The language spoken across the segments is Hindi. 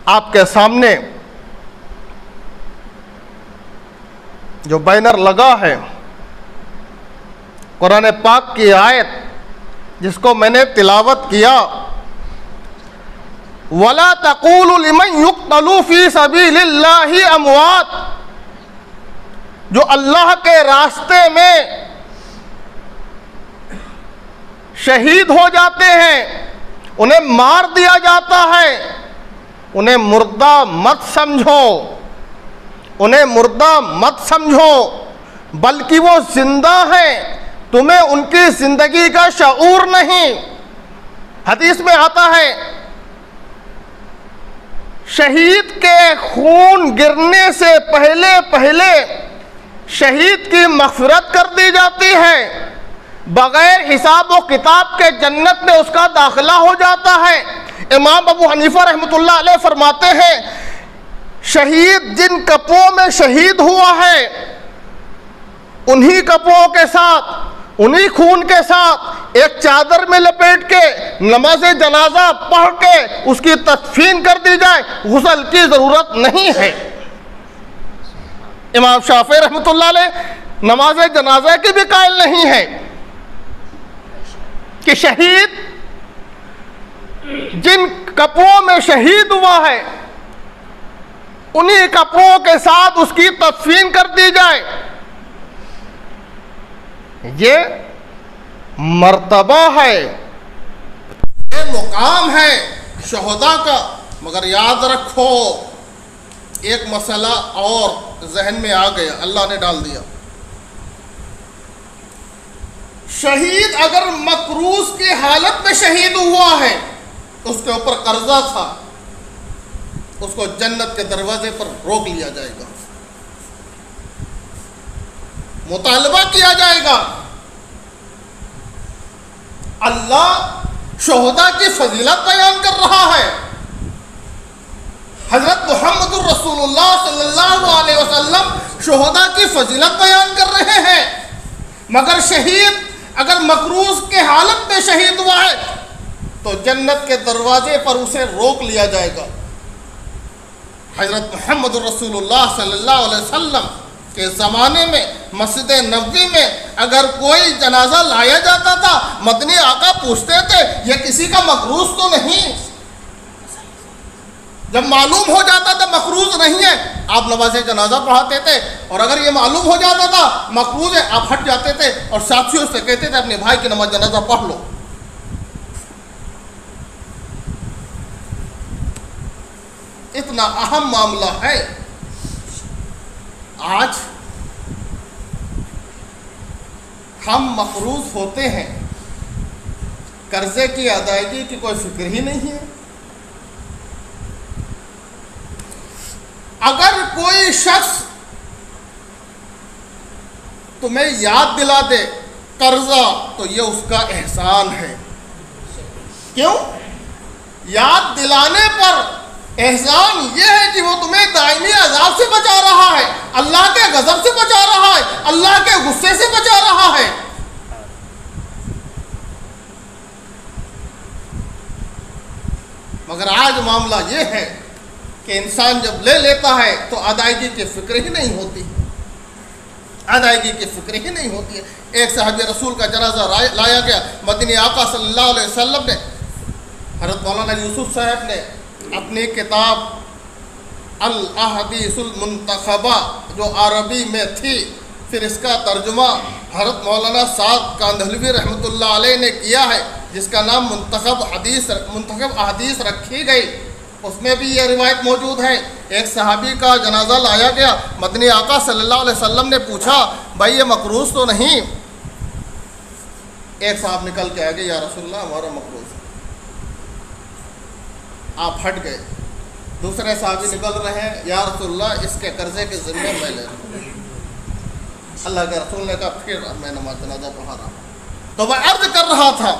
आपके सामने जो बैनर लगा है, कुरान पाक की आयत जिसको मैंने तिलावत किया, वला तक़ूलु लिमन युक़्तलू फ़ी सबीलिल्लाहि अमवात, जो अल्लाह के रास्ते में शहीद हो जाते हैं, उन्हें मार दिया जाता है, उन्हें मुर्दा मत समझो, उन्हें मुर्दा मत समझो, बल्कि वो जिंदा हैं, तुम्हें उनकी जिंदगी का शऊर नहीं। हदीस में आता है, शहीद के खून गिरने से पहले पहले शहीद की मग़फ़िरत कर दी जाती है, बगैर हिसाब व किताब के जन्नत में उसका दाखिला हो जाता है। इमाम अबू हनीफा रहमतुल्लाह अलैह फरमाते हैं, शहीद जिन कपड़ों में शहीद हुआ है, उन्हीं कपड़ों के साथ, उन्हीं खून के साथ एक चादर में लपेट के नमाज जनाजा पढ़ के उसकी तदफीन कर दी जाए, गुस्ल की ज़रूरत नहीं है। इमाम शाफ़ी रहमतुल्लाह अलैह नमाज जनाजा की भी कायल नहीं है कि शहीद जिन कपड़ों में शहीद हुआ है, उन्हीं कपड़ों के साथ उसकी तदफीन कर दी जाए। ये मर्तबा है, ये मुकाम है शहदा का। मगर याद रखो, एक मसला और जहन में आ गया, अल्लाह ने डाल दिया। शहीद अगर मकरूज की हालत में शहीद हुआ है, उसके ऊपर कर्जा था, उसको जन्नत के दरवाजे पर रोक लिया जाएगा, मुतालबा किया जाएगा। अल्लाह शोहदा की फजीलत बयान कर रहा है। हजरत मुहम्मदुर रसूलुल्लाह सल्लल्लाहु अलैहि वसल्लम शोहदा की फजीलत बयान कर रहे हैं। मगर शहीद अगर मकरूज के हालत में शहीद हुआ है, तो जन्नत के दरवाजे पर उसे रोक लिया जाएगा। हजरत मुहम्मदुर रसूलुल्लाह सल्लल्लाहु अलैहि वसल्लम के ज़माने में मस्जिद नबवी में अगर कोई जनाजा लाया जाता था, मदनी आका पूछते थे, यह किसी का मकरूज तो नहीं? जब मालूम हो जाता था मकरूज नहीं है, आप नमाज जनाजा पढ़ाते थे, और अगर ये मालूम हो जाता था मकरूज है, आप हट जाते थे और साथियों से कहते थे अपने भाई की नमाज जनाजा पढ़ लो। इतना अहम मामला है। आज हम मकरूज होते हैं, कर्जे की अदायगी की कोई फिक्र ही नहीं है। अगर कोई शख्स तुम्हें याद दिला दे कर्जा, तो ये उसका एहसान है। क्यों? याद दिलाने पर एहसान ये है कि वो तुम्हें दायमी अजाब से बचा रहा है, अल्लाह के गजब से बचा रहा है, अल्लाह के गुस्से से बचा रहा है। मगर आज मामला ये है कि इंसान जब ले लेता है तो अदायगी की फिक्र ही नहीं होती, अदायगी की फिक्र ही नहीं होती है। एक सहाबी रसूल का जनाजा लाया गया, मदनी आका सल्लल्लाहु अलैहि वसल्लम ने, हज़रत मौलाना यूसुफ साहब ने अपनी किताब अल अहदीसुल मुंतखबा जो अरबी में थी, फिर इसका तर्जुमा हज़रत मौलाना साद कांदहलवी रहमतुल्लाह अलैह ने किया है, जिसका नाम मुंतखब अहदीस रखी गई। उसमें भी यह रिवायत मौजूद है। एक सहाबी का जनाजा लाया गया, मदनी आका सल्लल्लाहु अलैहि वसल्लम ने पूछा, भाई ये मकरूज तो नहीं? एक साहब निकल के आ गए, या रसूलल्लाह हमारा मकरूज। आप हट गए। दूसरे साहबी निकल रहे हैं, या रसूलल्लाह इसके कर्जे के जिम्मे मैं ले रहा हूँ। अल्लाह के रसूल ने कहा, फिर मैं नमाज जनाजा पढ़ा रहा हूँ। तो मैं अर्ज कर रहा था,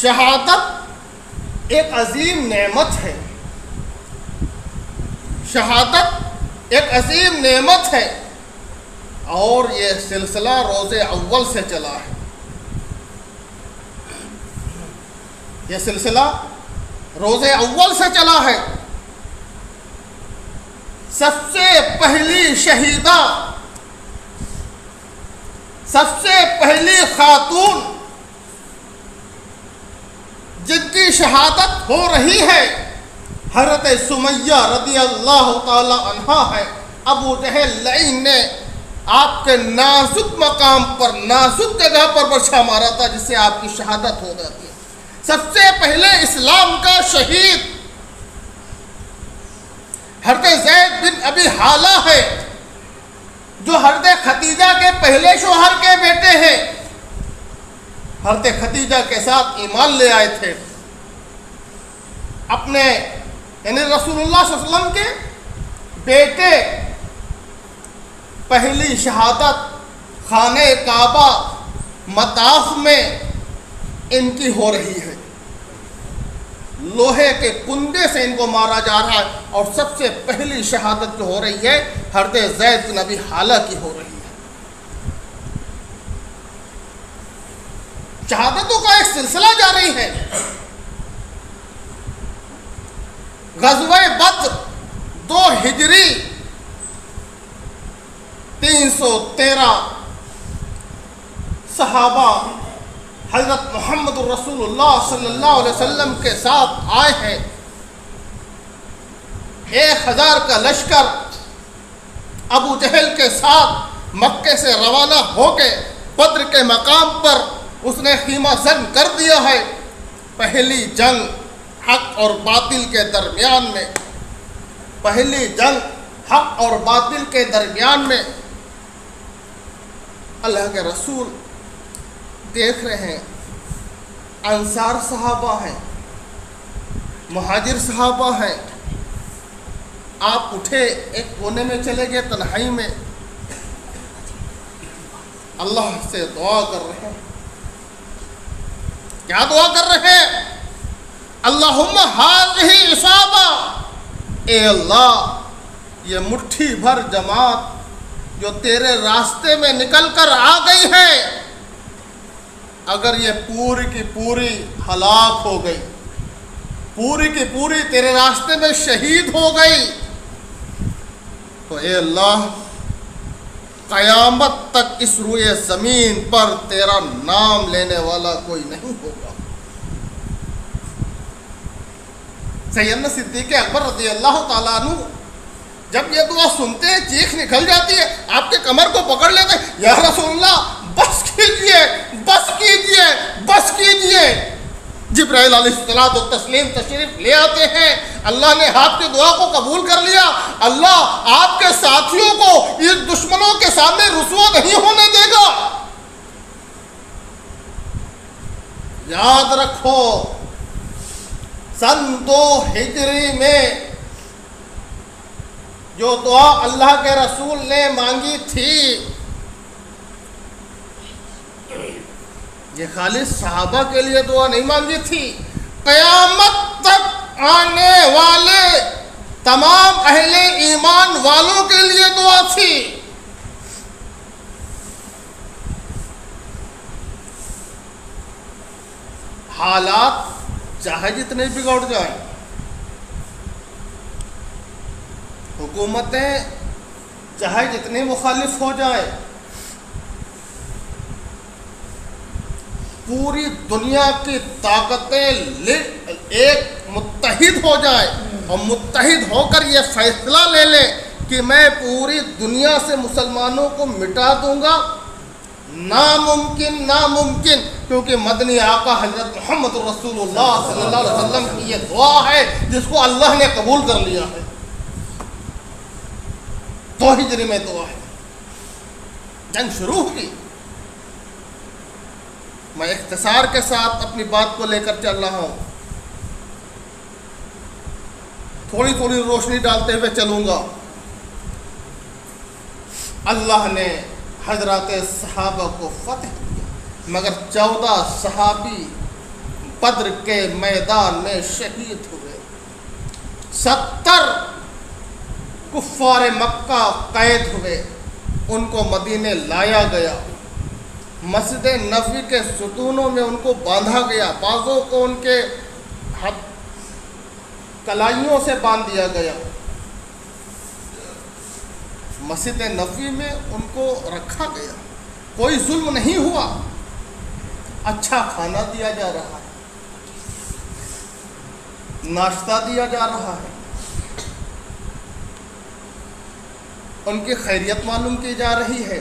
शहादत एक अजीम नेमत है, शहादत एक अजीम नेमत है, और ये सिलसिला रोज़े अव्वल से चला है। ये सिलसिला रोज़े अव्वल से चला है। रोज़े अव्वल से चला है। सबसे पहली शहीदा, सबसे पहली खातून जिनकी शहादत हो रही है हज़रत सुमैया रज़ी अल्लाह ताला अन्हा है। अबू जहल लईन ने आपके नाजुक मकाम पर, नाजुक जगह पर बर्छा मारा था, जिससे आपकी शहादत हो जाती है। सबसे पहले इस्लाम का शहीद हज़रत ज़ैद बिन अबी हाला है, जो हज़रत खदीजा के पहले शोहर के बेटे हैं। हज़रत खदीजा के साथ ईमान ले आए थे। अपने यानी रसूलुल्लाह सल्लल्लाहु अलैहि वसल्लम के बेटे पहली शहादत खाने काबा मताफ में इनकी हो रही है। लोहे के कुंदे से इनको मारा जा रहा है और सबसे पहली शहादत जो हो रही है हज़रत ज़ैद बिन अबी हाला की हो रही है। शहादतों का एक सिलसिला जारी है। ग़ज़वे बद्र 2 हिजरी 313 सहाबा हज़रत मोहम्मद रसूलुल्लाह सल्लल्लाहु अलैहि वसल्लम के साथ आए हैं। 1000 का लश्कर अबू जहल के साथ मक्के से रवाना होके बद्र के मकाम पर उसने ख़ीमा ज़न कर दिया है। पहली जंग हक और बातिल के दरमियान में, पहली जंग हक और बातिल के दरमियान में अल्लाह के रसूल देख रहे हैं, अंसार सहाबा हैं, मुहाजिर सहाबा हैं। आप उठे एक कोने में चले गए तन्हाई में, अल्लाह से दुआ कर रहे हैं। क्या दुआ कर रहे हैं? अल्लाहुम्मा हाज़िही इसाबा, ए अल्लाह ये मुट्ठी भर जमात जो तेरे रास्ते में निकल कर आ गई है, अगर ये पूरी की पूरी हलाक हो गई, पूरी की पूरी तेरे रास्ते में शहीद हो गई, तो ए अल्लाह क़यामत तक इस रुए ज़मीन पर तेरा नाम लेने वाला कोई नहीं होगा। सैयदना सिद्दीक़ अकबर रज़ी अल्लाह ताला अन्हु जब ये दुआ सुनते हैं चीख निकल जाती है, आपके कमर को पकड़ लेते हैं, या रसूलल्लाह बस कीजिए, बस कीजिए, बस कीजिए। जिब्राइल अलैहिस्सलातु तस्लीम तशरीफ ले आते हैं। अल्लाह ने आपकी दुआ को कबूल कर लिया। अल्लाह आपके साथियों को इस दुश्मनों के सामने रुसवा नहीं होने देगा। याद रखो, सन 2 हिजरी में जो दुआ अल्लाह के रसूल ने मांगी थी, ये खाली सहाबा के लिए दुआ नहीं मांगी थी, क़यामत तक आने वाले तमाम अहले ईमान वालों के लिए दुआ थी। हालात चाहे जितने बिगड़ जाए, हुकूमतें चाहे जितनी मुखालिफ हो जाए, पूरी दुनिया की ताकतें एक मुत्तहिद हो जाए और मुत्तहिद होकर ये फैसला ले ले कि मैं पूरी दुनिया से मुसलमानों को मिटा दूंगा, नामुमकिन, नामुमकिन। क्योंकि मदनी आका हज़रत मोहम्मद रसूलुल्लाह सल्लल्लाहु अलैहि वसल्लम की ये दुआ है जिसको अल्लाह ने कबूल कर लिया है। 2 हिजरी में दुआ है, जंग शुरू हुई। मैं इख्तिसार के साथ अपनी बात को लेकर चल रहा हूँ, थोड़ी थोड़ी रोशनी डालते हुए चलूँगा। अल्लाह ने हजरत सहाबा को फतह दिया, मगर 14 सहाबी बद्र के मैदान में शहीद हुए। 70 कुफ्फार मक्का कैद हुए, उनको मदीने लाया गया, मस्जिद नबवी के सुतूनों में उनको बांधा गया, बाजों को उनके कलाइयों से बांध दिया गया। मस्जिद नबवी में उनको रखा गया, कोई जुल्म नहीं हुआ, अच्छा खाना दिया जा रहा है, नाश्ता दिया जा रहा है, उनकी खैरियत मालूम की जा रही है।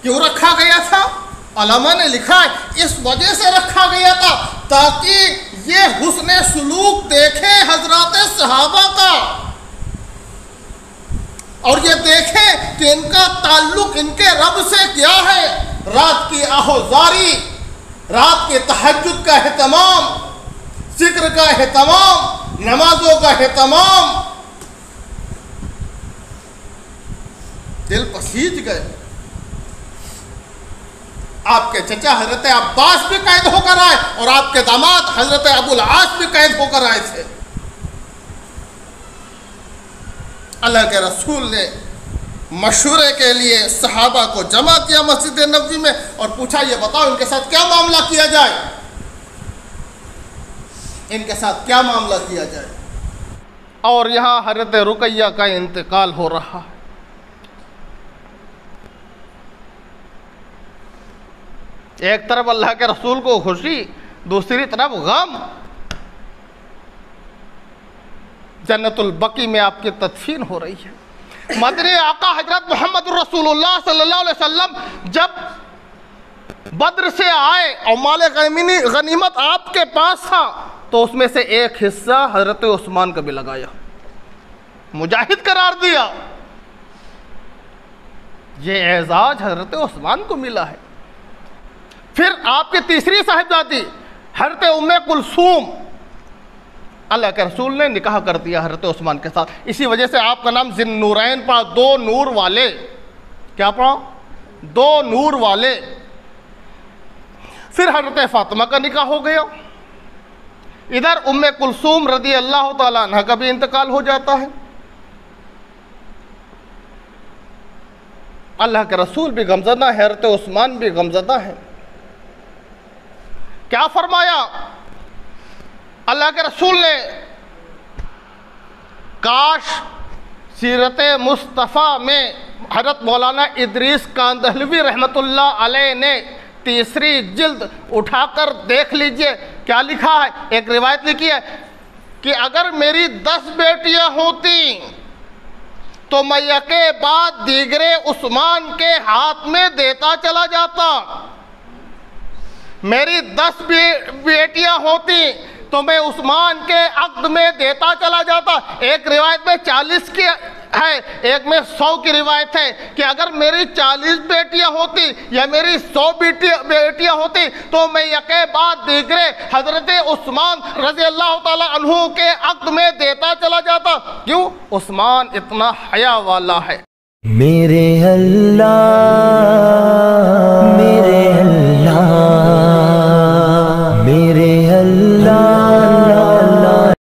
क्यों रखा गया था? उलमा ने लिखा है इस वजह से रखा गया था ताकि ये हुस्न सुलूक देखे हजरत सहाबा का, और ये देखें कि इनका ताल्लुक इनके रब से क्या है। रात की आहोजारी, रात के तहज्जुद का एहतमाम, जिक्र का एहतमाम, नमाजों का एहतमाम, दिल पसीज गए। आपके चचा हजरत अब्बास भी कैद होकर आए और आपके दामाद हजरत अबुल आस भी कैद होकर आए थे। अल्लाह के रसूल ने मशवरे के लिए सहाबा को जमा किया मस्जिद नबवी में और पूछा, ये बताओ इनके साथ क्या मामला किया जाए, इनके साथ क्या मामला किया जाए। और यहाँ हजरत रुकैया का इंतकाल हो रहा है। एक तरफ अल्लाह के रसूल को खुशी, दूसरी तरफ गम। जन्नतुल बकी में आपकी तदफीन हो रही है। मदनी आका हजरत मोहम्मद रसूलुल्लाह सल्लल्लाहु अलैहि वसल्लम जब बद्र से आए और माल गनीमत आपके पास था तो उसमें से एक हिस्सा हजरत उस्मान का भी लगाया, मुजाहिद करार दिया। ये एजाज हजरत उस्मान को मिला है। फिर आपकी तीसरी साहिबजादी हजरत उम्मे कुलसूम, अल्लाह के रसूल ने निकाह कर दिया हजरत उस्मान के साथ। इसी वजह से आपका नाम जिन्नूरैन पड़ा, दो नूर वाले। क्या पड़ा? दो नूर वाले। फिर हजरत फातिमा का निकाह हो गया। इधर उम्मे कुलसूम रदी अल्लाह तआला अन्हा का भी इंतकाल हो जाता है। अल्लाह के रसूल भी गमज़दा है, हजरत उस्मान भी गमज़दा है। क्या फरमाया अल्लाह के रसूल ने? काश सीरत मुस्तफ़ा में हज़रत मौलाना इदरीस कांदहलवी रहमतुल्लाह अलैह ने तीसरी जिल्द उठाकर देख लीजिए क्या लिखा है। एक रिवायत लिखी है कि अगर मेरी 10 बेटियां होती तो मैं यके बाद दीगरे उस्मान के हाथ में देता चला जाता। मेरी 10 बेटियां होती तो मैं उस्मान के अक़्द में देता चला जाता। एक रिवायत में 40 की है, एक में 100 की रिवायत है कि अगर मेरी 40 बेटियां होती या मेरी 100 बेटियां होती तो मैं यके बाद दीगरे हजरत उस्मान रज़ी अल्लाह ताला अन्हु के अक़्द में देता चला जाता। क्यों? उस्मान इतना हया वाला है। मेरे अल्लाह